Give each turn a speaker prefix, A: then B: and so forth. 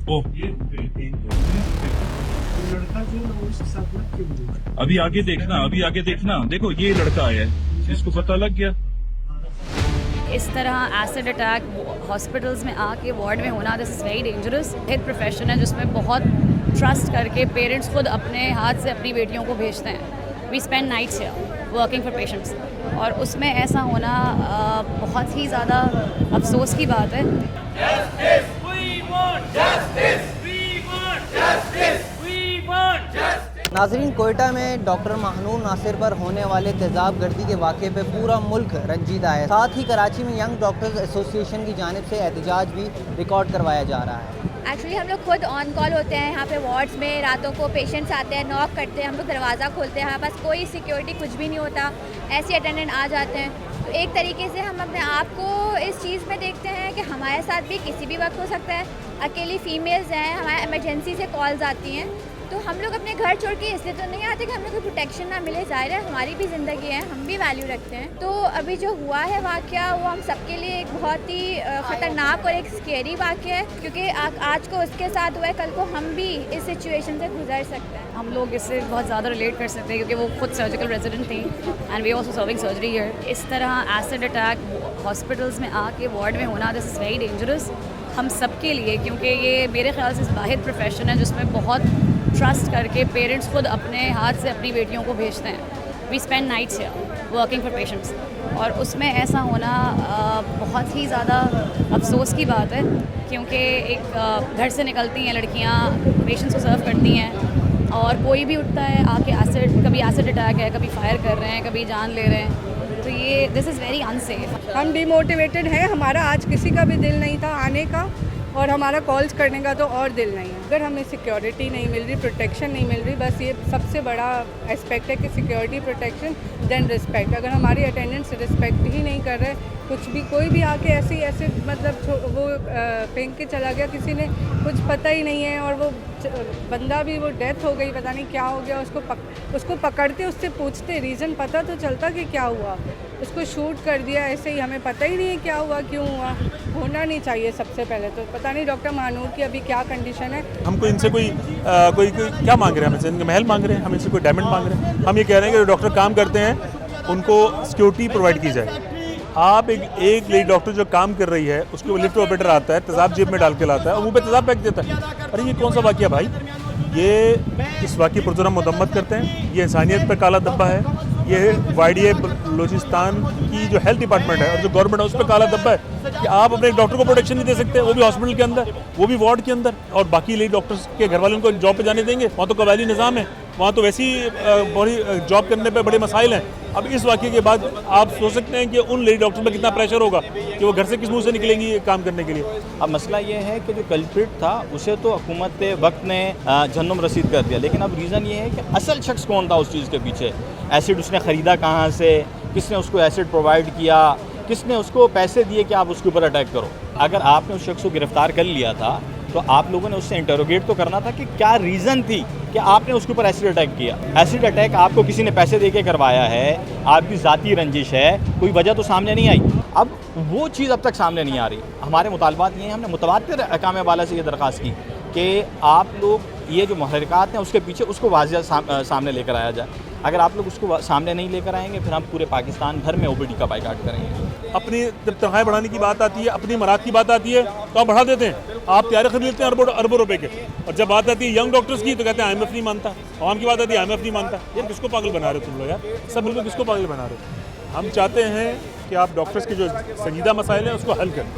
A: ओ
B: लड़का जो है उसके साथ मत क्यों बोल?
A: अभी आगे देखना, देखो ये लड़का आया है, इसको पता लग गया।
C: इस तरह एसिड अटैक हॉस्पिटल्स में आके वार्ड में होना, दिस इज़ वेरी डेंजरस। एक प्रोफेशन है जिसमें बहुत ट्रस्ट करके पेरेंट्स खुद अपने हाथ से अपनी बेटियों को भेजते हैं। We spend nights here working for patients, और उसमें ऐसा होना बहुत ही ज़्यादा अफसोस की बात है।
D: Justice! We want justice! We want justice! We want justice!
E: नाजरीन, कोयटा में डॉक्टर महानूर नासिर पर होने वाले तेजाब गर्दी के वाक़े पे पूरा मुल्क रंजीदा है। साथ ही कराची में यंग डॉक्टर्स एसोसिएशन की जानिब से एहतजाज भी रिकॉर्ड करवाया जा रहा है।
F: एक्चुअली हम लोग खुद ऑन कॉल होते हैं यहाँ पे वार्ड्स में। रातों को पेशेंट्स आते हैं, नॉक करते हैं, हम लोग दरवाज़ा खोलते हैं, हमारे पास कोई सिक्योरिटी कुछ भी नहीं होता, ऐसे अटेंडेंट आ जाते हैं। तो एक तरीके से हम अपने आप को इस चीज़ में देखते हैं कि हमारे साथ भी किसी भी वक्त हो सकता है। अकेली फ़ीमेल्स हैं, हमारे इमरजेंसी से कॉल्स आती हैं, तो हम लोग अपने घर छोड़ के इसलिए तो नहीं आते कि हम लोग को प्रोटेक्शन ना मिले। ज़ाहिर है हमारी भी ज़िंदगी है, हम भी वैल्यू रखते हैं। तो अभी जो हुआ है वाक़या, वो हम सबके लिए एक बहुत ही ख़तरनाक और एक स्केरी वाक़या है, क्योंकि आज को उसके साथ हुआ है, कल को हम भी इस सिचुएशन से गुजर सकते हैं।
C: हम लोग इससे बहुत ज़्यादा रिलेट कर सकते हैं क्योंकि वो खुद सर्जिकल रेजिडेंट थी and we also serving surgery here. इस तरह एसिड अटैक हॉस्पिटल्स में आके वार्ड में होना, दिस इज़ वेरी डेंजरस हम सब के लिए, क्योंकि ये मेरे ख्याल से वाहिद प्रोफेशन है जिसमें बहुत ट्रस्ट करके पेरेंट्स खुद अपने हाथ से अपनी बेटियों को भेजते हैं। We spend nights here working for patients, और उसमें ऐसा होना बहुत ही ज़्यादा अफसोस की बात है, क्योंकि एक घर से निकलती हैं लड़कियां, पेशेंट्स को सर्व करती हैं, और कोई भी उठता है आके कभी एसिड अटैक है, कभी फायर कर रहे हैं, कभी जान ले रहे हैं, तो ये दिस इज़ वेरी अनसेफ।
G: हम डिमोटिवेटेड हैं, हमारा आज किसी का भी दिल नहीं था आने का, और हमारा कॉल्स करने का तो और दिल नहीं है। अगर हमें सिक्योरिटी नहीं मिल रही, प्रोटेक्शन नहीं मिल रही, बस ये सबसे बड़ा एस्पेक्ट है कि सिक्योरिटी, प्रोटेक्शन, देन रिस्पेक्ट। अगर हमारी अटेंडेंट्स रिस्पेक्ट ही नहीं कर रहे, कुछ भी कोई भी आके ऐसे मतलब वो फेंक के चला गया, किसी ने कुछ पता ही नहीं है, और वो बंदा भी वो डेथ हो गई, पता नहीं क्या हो गया, उसको पकड़ते, उससे पूछते, रीज़न पता तो चलता कि क्या हुआ। उसको शूट कर दिया ऐसे ही, हमें पता ही नहीं है क्या हुआ, क्यों हुआ। होना नहीं चाहिए सबसे पहले तो। पता नहीं डॉक्टर महानूर की अभी क्या कंडीशन है।
H: हमको इनसे कोई क्या मांग रहे हैं, हमसे इनके महल मांग रहे हैं, हम इनसे कोई डायमंड मांग रहे हैं। हम ये कह रहे हैं कि जो डॉक्टर काम करते हैं उनको सिक्योरिटी प्रोवाइड की जाए। आप एक लेडी डॉक्टर जो काम कर रही है, उसके लिफ्ट ऑपरेटर आता है, तेजाब जेब में डाल के लाता है और मुँह पे तेजाब फेंक देता है। अरे ये कौन सा वाक़या भाई? ये इस वाक़े पर हम मदम्मत करते हैं। ये इंसानियत पर काला धब्बा है। ये YDA बलूचिस्तान की जो हेल्थ डिपार्टमेंट है और जो गवर्नमेंट है उस पर काला धब्बा है कि आप अपने डॉक्टर को प्रोटेक्शन नहीं दे सकते, वो भी हॉस्पिटल के अंदर, वो भी वार्ड के अंदर, और बाकी लेडी डॉक्टर्स के घर वाले उनको जॉब पे जाने देंगे? वहाँ तो कबायली निज़ाम है, वहाँ तो वैसी बड़ी जॉब करने पे बड़े मसाइल हैं। अब इस वाक़े के बाद आप सोच सकते हैं कि उन लेडी डॉक्टर पर कितना प्रेशर होगा कि वो घर से किस मुँह से निकलेंगी काम करने के लिए।
I: अब मसला ये है कि जो कल्प्रिट था उसे तो हुकूमत वक्त ने जहन्नुम रसीद कर दिया, लेकिन अब रीज़न ये है कि असल शख्स कौन था उस चीज़ के पीछे। एसिड उसने ख़रीदा कहाँ से, किसने उसको एसिड प्रोवाइड किया, किसने उसको पैसे दिए कि आप उसके ऊपर अटैक करो। अगर आपने उस शख्स को गिरफ़्तार कर लिया था तो आप लोगों ने उससे इंटरोगेट तो करना था कि क्या रीज़न थी कि आपने उसके ऊपर एसिड अटैक किया। एसिड अटैक आपको किसी ने पैसे दे के करवाया है, आपकी ज़ाती रंजिश है, कोई वजह तो सामने नहीं आई। अब वो चीज़ अब तक सामने नहीं आ रही। हमारे मुतालबात ये हैं, हमने मुतवातिर अहकाम वाला से ये दरख्वास्त की कि आप लोग ये जो महरक़ात हैं उसके पीछे उसको वाज़िया सामने लेकर आया जाए। अगर आप लोग उसको सामने नहीं लेकर आएंगे फिर हम पूरे पाकिस्तान भर में OPD का बाइकाट करेंगे।
H: अपनी जब तनख्वाहें बढ़ाने की बात आती है, अपनी मराद की बात आती है तो आप बढ़ा देते हैं। आप तैयार खरीद लेते हैं अरबों रुपए के, और जब बात आती है यंग डॉक्टर्स की तो कहते हैं IMF नहीं मानता। आवाम की बात आती है IMF नहीं मानता। यार किसको पागल बना रहे हो तुम लोग? यार सब मिलकर किसको पागल बना रहे हो? हम चाहते हैं कि आप डॉक्टर्स के जो संजीदा मसाइल हैं उसको हल करें।